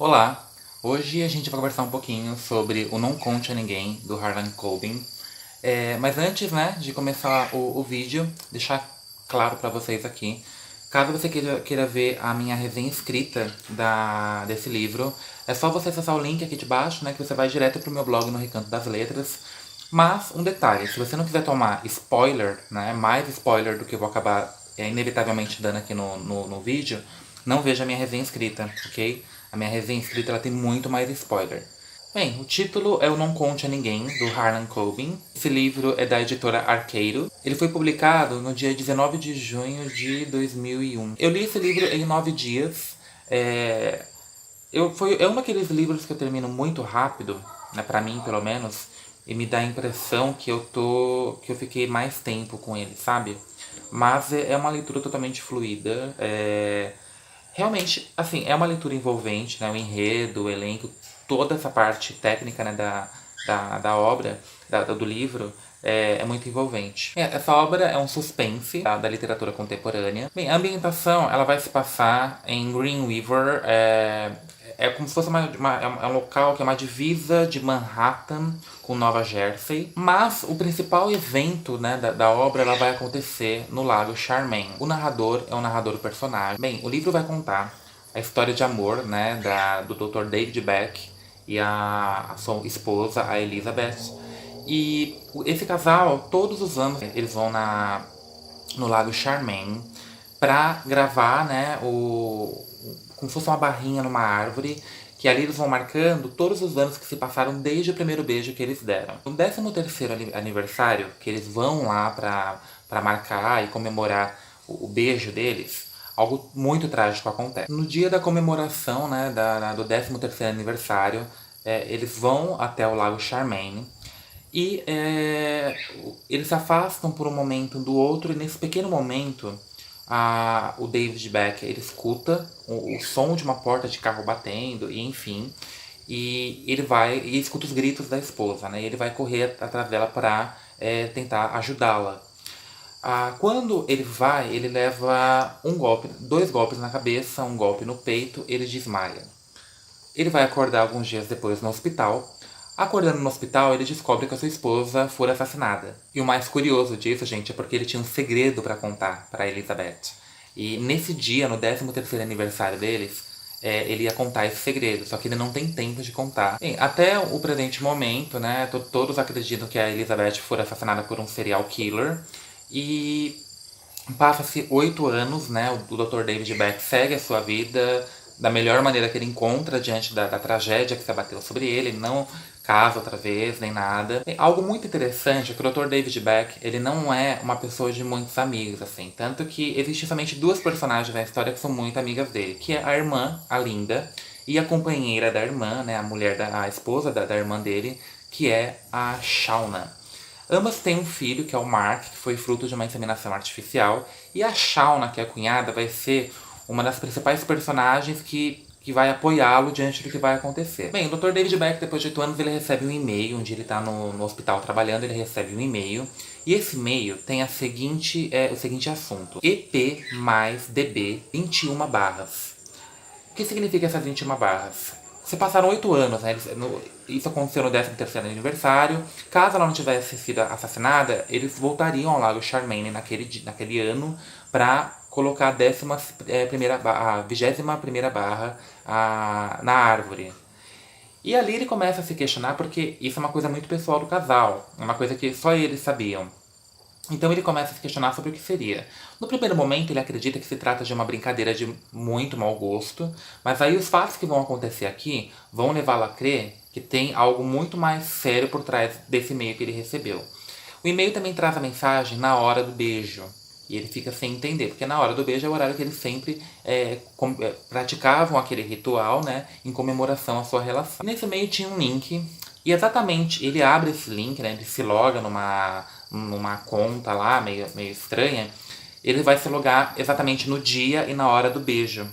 Olá! Hoje a gente vai conversar um pouquinho sobre o Não Conte a Ninguém, do Harlan Coben. Mas antes, né, de começar o vídeo, deixar claro para vocês aqui, caso você queira ver a minha resenha escrita desse livro, é só você acessar o link aqui de baixo, né, que você vai direto pro meu blog no Recanto das Letras. Mas, um detalhe, se você não quiser tomar spoiler, né, mais spoiler do que eu vou acabar inevitavelmente dando aqui no vídeo, não veja a minha resenha escrita, ok? A minha resenha escrita ela tem muito mais spoiler. Bem, o título é O Não Conte a Ninguém, do Harlan Coben. Esse livro é da editora Arqueiro. Ele foi publicado no dia 19 de junho de 2001. Eu li esse livro em 9 dias. É um daqueles livros que eu termino muito rápido, né, pra mim pelo menos, e me dá a impressão que eu fiquei mais tempo com ele, sabe? Mas é uma leitura totalmente fluida. Realmente, assim, é uma leitura envolvente, né? O enredo, o elenco, toda essa parte técnica, né, da obra, do livro, é muito envolvente. Essa obra é um suspense da literatura contemporânea. Bem, a ambientação, ela vai se passar em Greenweaver, é como se fosse é um local que é uma divisa de Manhattan com Nova Jersey. Mas o principal evento, né, da obra ela vai acontecer no Lago Charmaine. O narrador é um narrador personagem. Bem, o livro vai contar a história de amor, né, do Dr. David Beck e a sua esposa, a Elizabeth. E esse casal, todos os anos, eles vão no Lago Charmaine pra gravar, né, como se fosse uma barrinha numa árvore, que ali eles vão marcando todos os anos que se passaram desde o primeiro beijo que eles deram. No 13º aniversário, que eles vão lá pra marcar e comemorar o beijo deles, algo muito trágico acontece. No dia da comemoração, né, do 13º aniversário, eles vão até o Lago Charmaine e eles se afastam por um momento um do outro, e nesse pequeno momento o David Beck ele escuta o som de uma porta de carro batendo, e enfim, e ele vai e escuta os gritos da esposa, né? E ele vai correr atrás dela para tentar ajudá-la. Quando ele vai, ele leva um golpe, 2 golpes na cabeça, um golpe no peito, ele desmaia. Ele vai acordar alguns dias depois no hospital. Acordando no hospital, ele descobre que a sua esposa foi assassinada. E o mais curioso disso, gente, é porque ele tinha um segredo para contar para Elizabeth. E nesse dia, no 13º aniversário deles, ele ia contar esse segredo, só que ele não tem tempo de contar. Bem, até o presente momento, né, todos acreditam que a Elizabeth foi assassinada por um serial killer. E passa-se 8 anos, né, o Dr. David Beck segue a sua vida da melhor maneira que ele encontra diante da tragédia que se abateu sobre ele. Ele não casa outra vez, nem nada. E algo muito interessante é que o Dr. David Beck, ele não é uma pessoa de muitos amigos, assim. Tanto que existe somente 2 personagens na história que são muito amigas dele, que é a irmã, a Linda, e a companheira da irmã, né, a esposa da irmã dele, que é a Shauna. Ambas têm um filho, que é o Mark, que foi fruto de uma inseminação artificial. E a Shauna, que é a cunhada, vai ser uma das principais personagens que vai apoiá-lo diante do que vai acontecer. Bem, o Dr. David Beck, depois de 8 anos, ele recebe um e-mail, onde ele está no hospital trabalhando, ele recebe um e-mail. E esse e-mail tem o seguinte assunto: EP mais DB 21 barras. O que significa essas 21 barras? Se passaram 8 anos, né? Isso aconteceu no 13º aniversário. Caso ela não tivesse sido assassinada, eles voltariam ao Lago Charmaine naquele ano para colocar a 21ª barra na árvore. E ali ele começa a se questionar, porque isso é uma coisa muito pessoal do casal. É uma coisa que só eles sabiam. Então ele começa a se questionar sobre o que seria. No primeiro momento ele acredita que se trata de uma brincadeira de muito mau gosto, mas aí os fatos que vão acontecer aqui vão levá-lo a crer que tem algo muito mais sério por trás desse e-mail que ele recebeu. O e-mail também traz a mensagem na hora do beijo, e ele fica sem entender, porque na hora do beijo é o horário que eles sempre praticavam aquele ritual, né, em comemoração à sua relação. E nesse e-mail tinha um link, e exatamente ele abre esse link, né, ele se loga numa conta lá, meio estranha. Ele vai se logar exatamente no dia e na hora do beijo.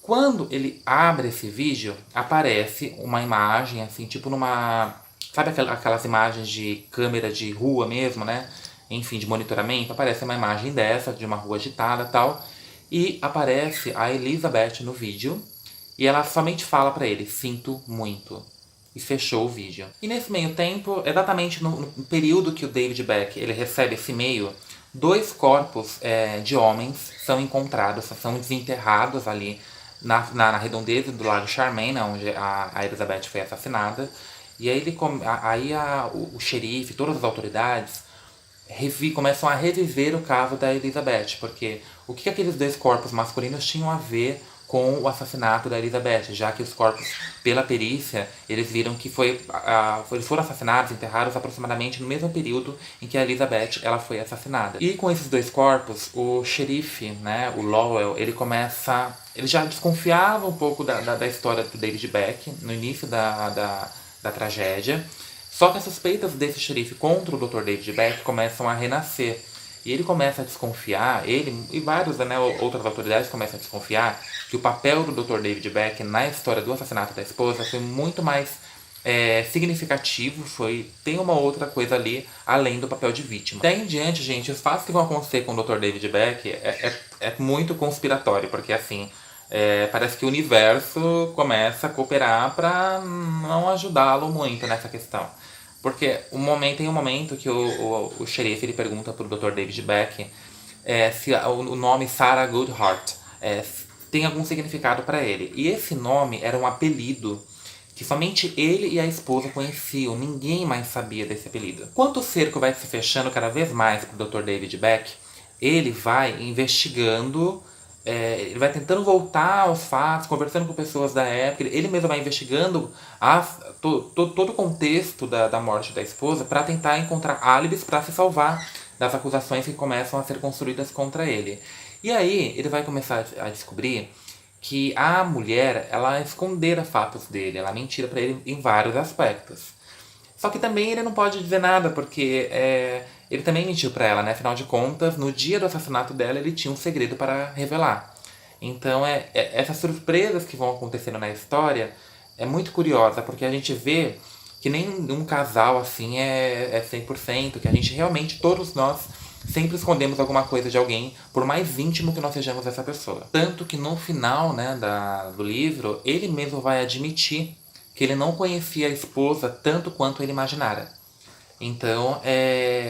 Quando ele abre esse vídeo, aparece uma imagem, assim, tipo numa... Sabe aquelas imagens de câmera de rua mesmo, né? Enfim, de monitoramento. Aparece uma imagem dessa, de uma rua agitada e tal. E aparece a Elizabeth no vídeo. E ela somente fala pra ele, sinto muito. E fechou o vídeo. E nesse meio tempo, exatamente no período que o David Beck ele recebe esse e-mail, dois corpos de homens são encontrados, são desenterrados ali na redondeza do Lago Charmaine, onde a Elizabeth foi assassinada. E aí, o xerife, todas as autoridades começam a reviver o caso da Elizabeth, porque o que aqueles dois corpos masculinos tinham a ver com o assassinato da Elizabeth, já que os corpos, pela perícia, eles viram que eles foram assassinados, enterrados aproximadamente no mesmo período em que a Elizabeth ela foi assassinada. E com esses dois corpos, o xerife, né, o Lowell, ele já desconfiava um pouco da história do David Beck no início da tragédia. Só que as suspeitas desse xerife contra o Dr. David Beck começam a renascer. E ele começa a desconfiar, ele e várias outras autoridades começam a desconfiar que o papel do Dr. David Beck na história do assassinato da esposa foi muito mais significativo, tem uma outra coisa ali além do papel de vítima. Daí em diante, gente, os fatos que vão acontecer com o Dr. David Beck é muito conspiratório, porque assim, parece que o universo começa a cooperar para não ajudá-lo muito nessa questão. Porque tem um momento que o xerife ele pergunta pro Dr. David Beck se o nome Sarah Goodhart tem algum significado para ele. E esse nome era um apelido que somente ele e a esposa conheciam, ninguém mais sabia desse apelido. Enquanto o cerco vai se fechando cada vez mais pro Dr. David Beck, ele vai investigando, ele vai tentando voltar aos fatos, conversando com pessoas da época, ele mesmo vai investigando todo o contexto da morte da esposa para tentar encontrar álibis para se salvar das acusações que começam a ser construídas contra ele. E aí ele vai começar a descobrir que a mulher, ela escondera fatos dele, ela mentira para ele em vários aspectos. Só que também ele não pode dizer nada, porque ele também mentiu para ela, né? Afinal de contas, no dia do assassinato dela, ele tinha um segredo para revelar. Então, essas surpresas que vão acontecendo na história é muito curiosa, porque a gente vê que nem um casal assim é 100%, que a gente realmente, todos nós, sempre escondemos alguma coisa de alguém, por mais íntimo que nós sejamos essa pessoa. Tanto que no final, né, do livro, ele mesmo vai admitir que ele não conhecia a esposa tanto quanto ele imaginara. Então,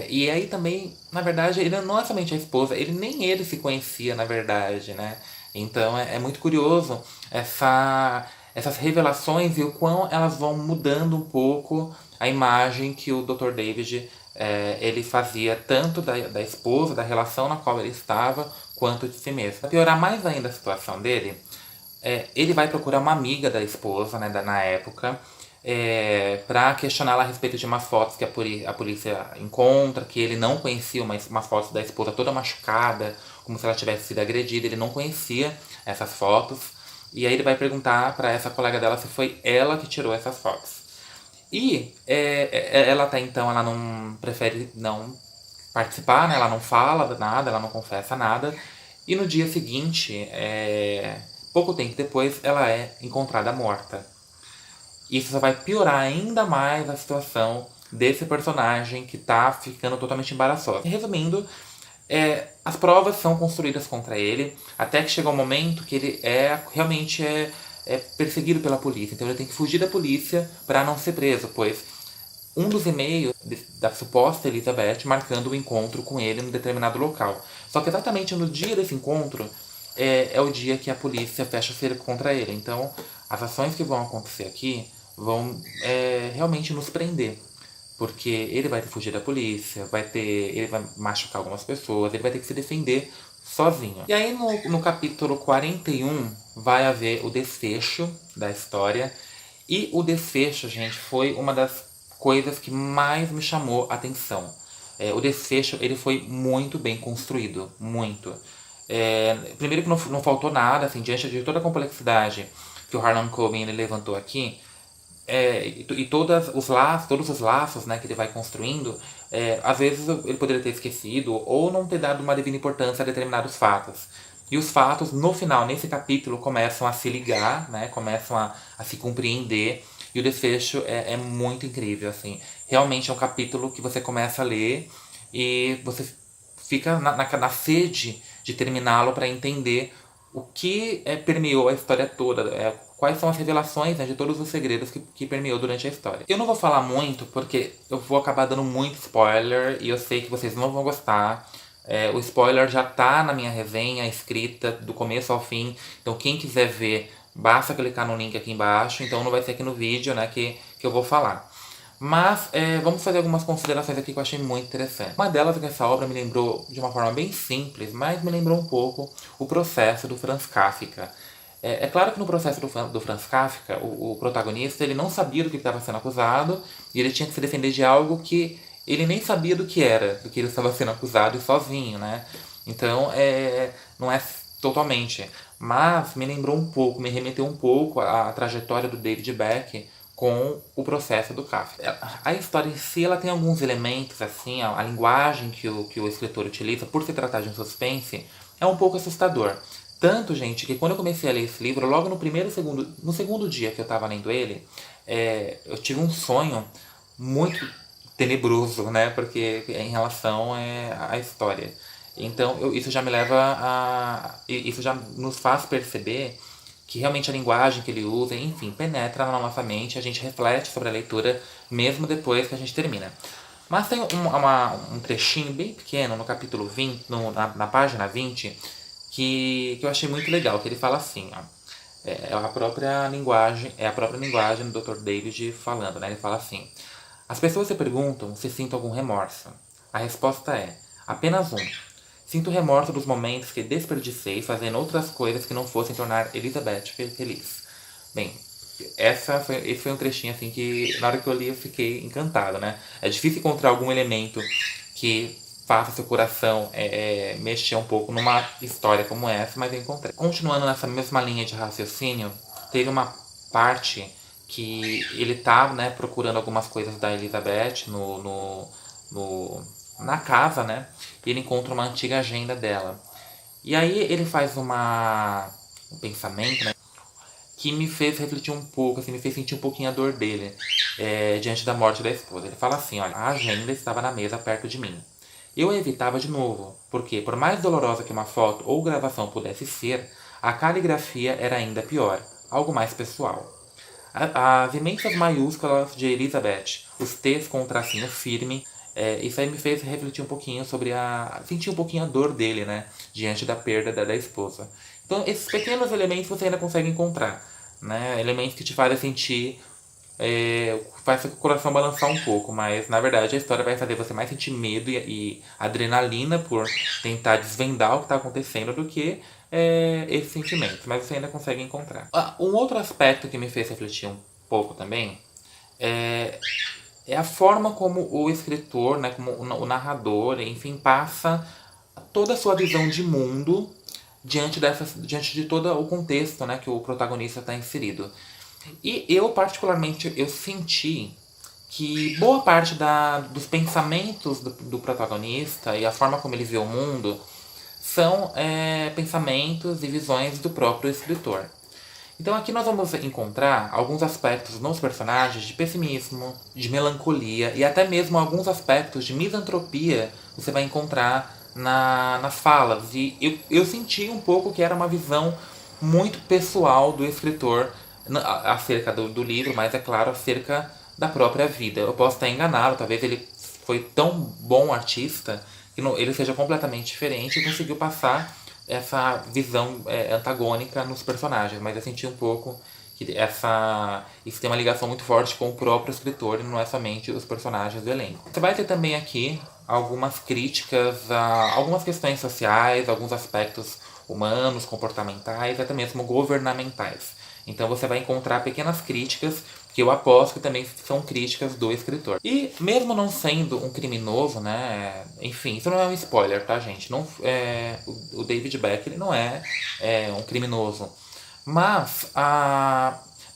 e aí também, na verdade, ele não é somente a esposa, nem ele se conhecia, na verdade, né? Então é muito curioso essas revelações e o quão elas vão mudando um pouco a imagem que o Dr. David ele fazia tanto da esposa, da relação na qual ele estava, quanto de si mesmo. Para piorar mais ainda a situação dele, ele vai procurar uma amiga da esposa, né, na época, para questioná-la a respeito de umas fotos que a polícia encontra, que ele não conhecia, umas fotos da esposa toda machucada, como se ela tivesse sido agredida, ele não conhecia essas fotos. E aí ele vai perguntar para essa colega dela se foi ela que tirou essas fotos. E ela até então ela não prefere não participar, né? Ela não fala nada, ela não confessa nada. E no dia seguinte, pouco tempo depois, ela é encontrada morta. Isso só vai piorar ainda mais a situação desse personagem que tá ficando totalmente embaraçoso. Resumindo, as provas são construídas contra ele, até que chega um momento que ele realmente é perseguido pela polícia. Então ele tem que fugir da polícia para não ser preso, pois um dos e-mails da suposta Elizabeth marcando o encontro com ele em um determinado local. Só que exatamente no dia desse encontro é o dia que a polícia fecha o cerco contra ele. Então as ações que vão acontecer aqui vão realmente nos prender. Porque ele vai ter que fugir da polícia, ele vai machucar algumas pessoas, ele vai ter que se defender sozinho. E aí no capítulo 41 vai haver o desfecho da história. E o desfecho, gente, foi uma das coisas que mais me chamou a atenção. O desfecho ele foi muito bem construído, muito. Primeiro que não faltou nada, assim, diante de toda a complexidade que o Harlan Coben ele levantou aqui, e todos os laços, né, que ele vai construindo, às vezes ele poderia ter esquecido ou não ter dado uma devida importância a determinados fatos. E os fatos, no final, nesse capítulo, começam a se ligar, né, começam a se compreender, e o desfecho é muito incrível, assim. Realmente é um capítulo que você começa a ler e você fica na sede de terminá-lo para entender o que permeou a história toda, quais são as revelações, né, de todos os segredos que permeou durante a história. Eu não vou falar muito porque eu vou acabar dando muito spoiler e eu sei que vocês não vão gostar. O spoiler já tá na minha resenha escrita do começo ao fim, então quem quiser ver, basta clicar no link aqui embaixo, então não vai ser aqui no vídeo, né, que eu vou falar. Mas vamos fazer algumas considerações aqui que eu achei muito interessante. Uma delas é que essa obra me lembrou, de uma forma bem simples, mas me lembrou um pouco o processo do Franz Kafka. É claro que no processo do Franz Kafka, o protagonista ele não sabia do que estava sendo acusado e ele tinha que se defender de algo que ele nem sabia do que era, do que ele estava sendo acusado e sozinho, né? Então, não é totalmente. Mas me lembrou um pouco, me remeteu um pouco à trajetória do David Beck com o processo do Kafka. A história em si ela tem alguns elementos, assim, a linguagem que o escritor utiliza, por se tratar de um suspense, é um pouco assustador. Tanto, gente, que quando eu comecei a ler esse livro, logo no segundo dia que eu estava lendo ele, eu tive um sonho muito tenebroso, né? Porque em relação à história. Então, isso já me leva isso já nos faz perceber que realmente a linguagem que ele usa, enfim, penetra na nossa mente, a gente reflete sobre a leitura mesmo depois que a gente termina. Mas tem um trechinho bem pequeno no capítulo 20, na página 20, que eu achei muito legal, que ele fala assim, ó, é a própria linguagem do Dr. David falando, né? Ele fala assim: as pessoas se perguntam se sinto algum remorso. A resposta é apenas um. Sinto remorso dos momentos que desperdicei fazendo outras coisas que não fossem tornar Elizabeth feliz. Bem, esse foi um trechinho assim que na hora que eu li eu fiquei encantado, né? É difícil encontrar algum elemento que faça seu coração mexer um pouco numa história como essa, mas eu encontrei. Continuando nessa mesma linha de raciocínio, teve uma parte que ele tá, né, procurando algumas coisas da Elizabeth na casa, né? E ele encontra uma antiga agenda dela. E aí ele faz um pensamento, né, que me fez refletir um pouco, assim, me fez sentir um pouquinho a dor dele diante da morte da esposa. Ele fala assim, olha, a agenda estava na mesa perto de mim. Eu a evitava de novo, porque por mais dolorosa que uma foto ou gravação pudesse ser, a caligrafia era ainda pior, algo mais pessoal. As imensas maiúsculas de Elizabeth, os T's com um tracinho firme, isso aí me fez refletir um pouquinho sentir um pouquinho a dor dele, né? Diante da perda da esposa. Então, esses pequenos elementos você ainda consegue encontrar, né? Elementos que te fazem sentir, faz seu coração balançar um pouco, mas na verdade a história vai fazer você mais sentir medo e adrenalina por tentar desvendar o que está acontecendo do que esses sentimentos, mas você ainda consegue encontrar. Um outro aspecto que me fez refletir um pouco também é a forma como o escritor, né, como o narrador, enfim, passa toda a sua visão de mundo diante de todo o contexto, né, que o protagonista está inserido. E eu, particularmente, eu senti que boa parte dos pensamentos do protagonista e a forma como ele vê o mundo são pensamentos e visões do próprio escritor. Então aqui nós vamos encontrar alguns aspectos nos personagens de pessimismo, de melancolia e até mesmo alguns aspectos de misantropia você vai encontrar nas falas. E eu senti um pouco que era uma visão muito pessoal do escritor acerca do livro, mas é claro, acerca da própria vida. Eu posso estar enganado, talvez ele foi tão bom artista que ele seja completamente diferente e conseguiu passar essa visão antagônica nos personagens, mas eu senti um pouco que isso tem uma ligação muito forte com o próprio escritor e não é somente os personagens do elenco. Você vai ter também aqui algumas críticas a algumas questões sociais, alguns aspectos humanos, comportamentais, até mesmo governamentais. Então você vai encontrar pequenas críticas que eu aposto que também são críticas do escritor. E mesmo não sendo um criminoso, né, enfim, isso não é um spoiler, tá, gente? Não, o David Beck ele não é um criminoso. Mas,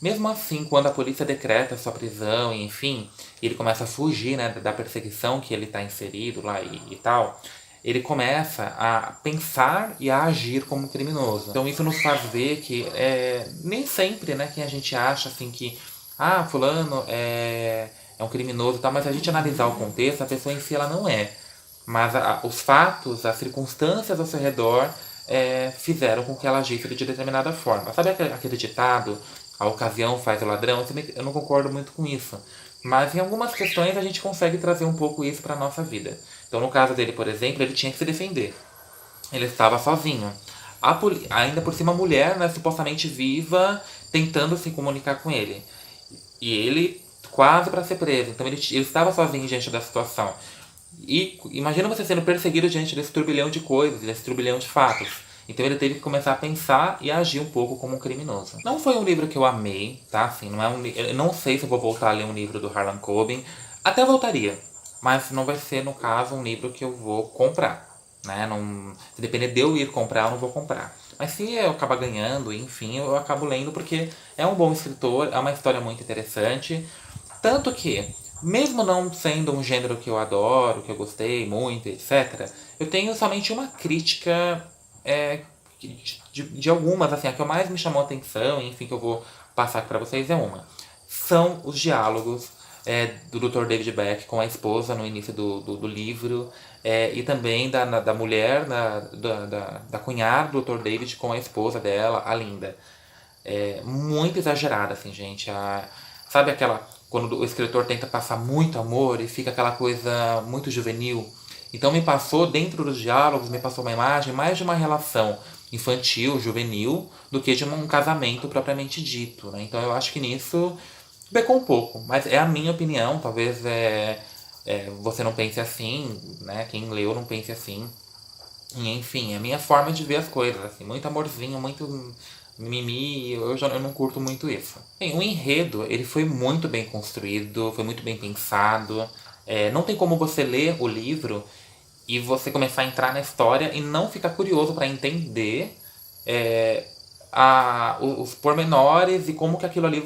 mesmo assim, quando a polícia decreta sua prisão, e, enfim, ele começa a fugir, né, da perseguição que ele está inserido lá e tal, ele começa a pensar e a agir como criminoso. Então isso nos faz ver que nem sempre, né, quem a gente acha assim que fulano é um criminoso e tal, mas se a gente analisar o contexto, a pessoa em si ela não é. Mas os fatos, as circunstâncias ao seu redor fizeram com que ela agisse de determinada forma. Sabe aquele ditado, a ocasião faz o ladrão? Eu não concordo muito com isso. Mas em algumas questões a gente consegue trazer um pouco isso para a nossa vida. Então no caso dele, por exemplo, ele tinha que se defender. Ele estava sozinho. Ainda por cima a mulher, né, supostamente viva, tentando se comunicar com ele. E ele quase para ser preso. Então ele estava sozinho diante da situação. E imagina você sendo perseguido diante desse turbilhão de coisas, desse turbilhão de fatos. Então ele teve que começar a pensar e agir um pouco como um criminoso. Não foi um livro que eu amei, tá? Assim, não é eu não sei se eu vou voltar a ler um livro do Harlan Coben. Até voltaria, mas não vai ser, no caso, um livro que eu vou comprar. Né? Não, se depender de eu ir comprar, eu não vou comprar. Mas se eu acabar ganhando, enfim, eu acabo lendo porque é um bom escritor, é uma história muito interessante. Tanto que, mesmo não sendo um gênero que eu adoro, que eu gostei muito, etc., eu tenho somente uma crítica de algumas, assim, a que mais me chamou a atenção, enfim, que eu vou passar aqui pra vocês é uma. São os diálogos do Dr. David Beck com a esposa no início do livro, e também da mulher, da cunhada do Dr. David com a esposa dela, a Linda. Muito exagerada, assim, gente. Sabe aquela... Quando o escritor tenta passar muito amor e fica aquela coisa muito juvenil. Então me passou, dentro dos diálogos, me passou uma imagem mais de uma relação infantil, juvenil, do que de um casamento propriamente dito, né? Então eu acho que nisso pecou um pouco. Mas é a minha opinião, talvez você não pense assim, né? Quem leu não pense assim. E, enfim, é a minha forma de ver as coisas, assim, muito amorzinho, muito mimimi, eu não curto muito isso. Bem, o enredo, ele foi muito bem construído, foi muito bem pensado. Não tem como você ler o livro e você começar a entrar na história e não ficar curioso para entender os pormenores e como que aquilo ali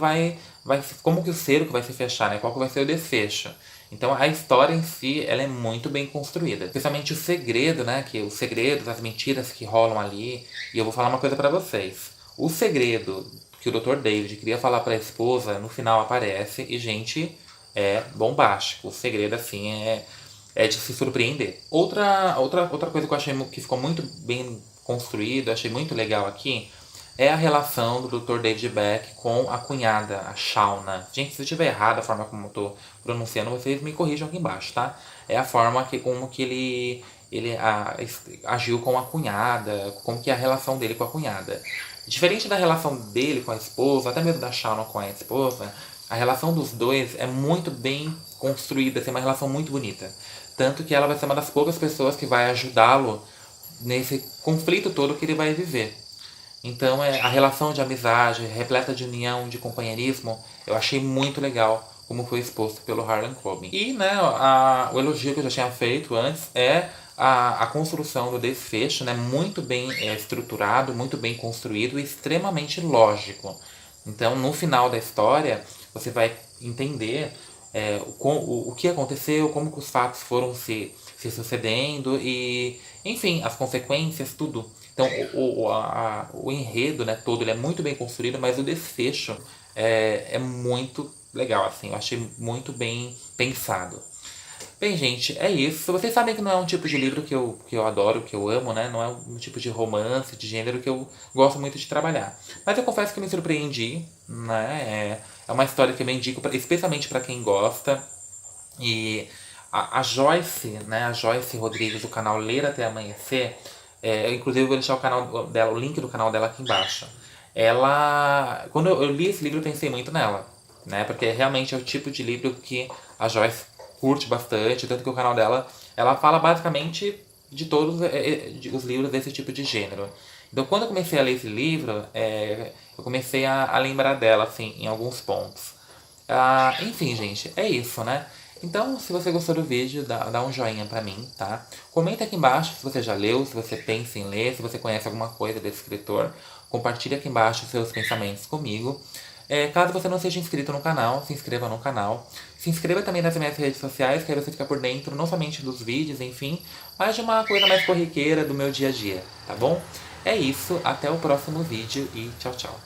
como que o cerco vai se fechar, né? Qual que vai ser o desfecho. Então a história em si, ela é muito bem construída. Especialmente o segredo, né? Que os segredos, as mentiras que rolam ali. E eu vou falar uma coisa pra vocês. O segredo que o Dr. David queria falar pra esposa, no final aparece e, gente, é bombástico. O segredo, assim, é de se surpreender. Outra coisa que eu achei que ficou muito bem construído, achei muito legal aqui, é a relação do Dr. David Beck com a cunhada, a Shauna. Gente, se eu estiver errado a forma como eu tô pronunciando, vocês me corrijam aqui embaixo, tá? É a forma como que ele agiu com a cunhada, como que é a relação dele com a cunhada. Diferente da relação dele com a esposa, até mesmo da Shauna com a esposa, a relação dos dois é muito bem construída, assim, uma relação muito bonita. Tanto que ela vai ser uma das poucas pessoas que vai ajudá-lo nesse conflito todo que ele vai viver. Então a relação de amizade, repleta de união, de companheirismo, eu achei muito legal como foi exposto pelo Harlan Coben. E né, o elogio que eu já tinha feito antes é a construção do desfecho, né, muito bem estruturado, muito bem construído e extremamente lógico. Então no final da história você vai entender o que aconteceu, como que os fatos foram se sucedendo e, enfim, as consequências, tudo. Então o enredo, né, todo ele é muito bem construído, mas o desfecho é muito legal, assim, eu achei muito bem pensado. Bem, gente, é isso. Vocês sabem que não é um tipo de livro que eu adoro, que eu amo, né? Não é um tipo de romance, de gênero que eu gosto muito de trabalhar. Mas eu confesso que me surpreendi, né? É uma história que eu indico, especialmente para quem gosta. E a Joyce, né? A Joyce Rodrigues, do canal Ler Até Amanhecer, inclusive eu vou deixar o canal dela, o link do canal dela aqui embaixo. Quando eu li esse livro, eu pensei muito nela, né? Porque realmente é o tipo de livro que a Joyce curte bastante, tanto que o canal dela, ela fala basicamente de todos os livros desse tipo de gênero. Então quando eu comecei a ler esse livro, eu comecei a lembrar dela, assim, em alguns pontos. Enfim, gente, é isso, né? Então, se você gostou do vídeo, dá um joinha pra mim, tá? Comenta aqui embaixo se você já leu, se você pensa em ler, se você conhece alguma coisa desse escritor. Compartilhe aqui embaixo seus pensamentos comigo. Caso você não seja inscrito no canal, se inscreva no canal. Se inscreva também nas minhas redes sociais, que aí você fica por dentro não somente dos vídeos, enfim, mas de uma coisa mais corriqueira do meu dia a dia, tá bom? É isso, até o próximo vídeo e tchau, tchau.